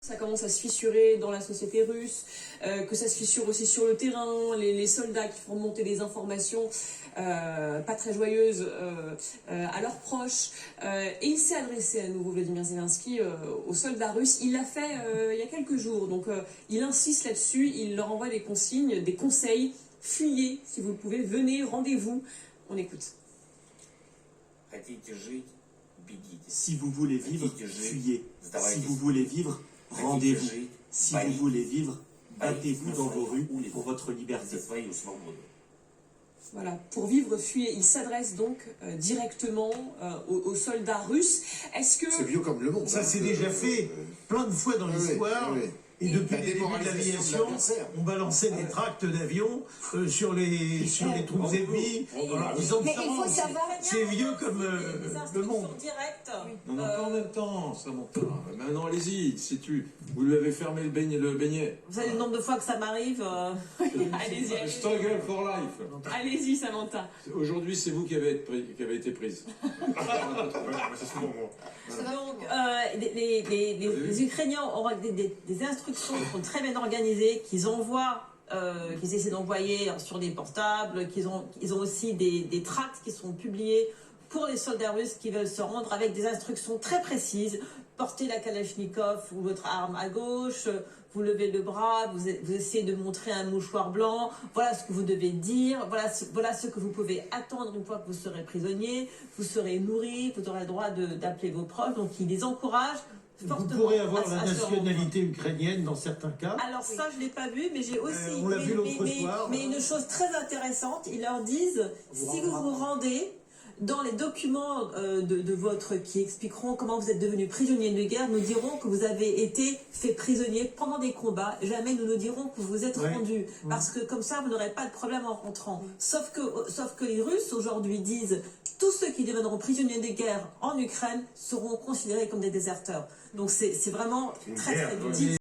Ça commence à se fissurer dans la société russe, que ça se fissure aussi sur le terrain, les soldats qui font monter des informations pas très joyeuses à leurs proches. Et il s'est adressé à nouveau, Vladimir Zelensky, aux soldats russes. Il l'a fait il y a quelques jours, donc il insiste là-dessus, il leur envoie des consignes, des conseils. Fuyez, si vous le pouvez, venez, rendez-vous. On écoute. Si vous voulez vivre, fuyez. Si vous voulez vivre, rendez-vous. Si vous voulez vivre, battez-vous dans vos rues pour votre liberté. Voilà, pour vivre, fuyez. Il s'adresse donc directement aux soldats russes. Est-ce que... C'est vieux comme le monde. Ça s'est déjà fait plein de fois dans l'histoire. Et depuis le début de l'aviation, on balançait des tracts d'avion sur les troupes ennemies en leur disant que c'est vieux comme le monde. Non, pas en même temps, Samantha. Maintenant, allez-y, vous lui avez fermé le beignet. Vous savez le nombre de fois que ça m'arrive Allez-y. Struggle for life. Allez-y, Samantha. Aujourd'hui, c'est vous qui avez été prise. Donc, les Ukrainiens auront des instructions qui sont très bien organisées, qu'ils envoient, qu'ils essaient d'envoyer sur des portables, qu'ils ont aussi des tracts qui sont publiés pour les soldats russes qui veulent se rendre avec des instructions très précises. Portez la Kalachnikov ou votre arme à gauche, vous levez le bras, vous essayez de montrer un mouchoir blanc, voilà ce que vous devez dire, voilà ce que vous pouvez attendre une fois que vous serez prisonnier, vous serez nourri, vous aurez le droit d'appeler vos proches, donc ils les encouragent fortement. Vous pourrez avoir la nationalité ukrainienne dans certains cas. Alors ça, je ne l'ai pas vu, mais j'ai aussi... on l'a vu l'autre soir. Mais une chose très intéressante, ils leur disent, si vous vous rendez... Dans les documents qui expliqueront comment vous êtes devenu prisonnier de guerre, nous dirons que vous avez été fait prisonnier pendant des combats. Jamais nous dirons que vous vous êtes rendu. Parce que comme ça, vous n'aurez pas de problème en rentrant. Sauf que les Russes aujourd'hui disent tous ceux qui deviendront prisonniers de guerre en Ukraine seront considérés comme des déserteurs. Donc c'est vraiment très très difficile.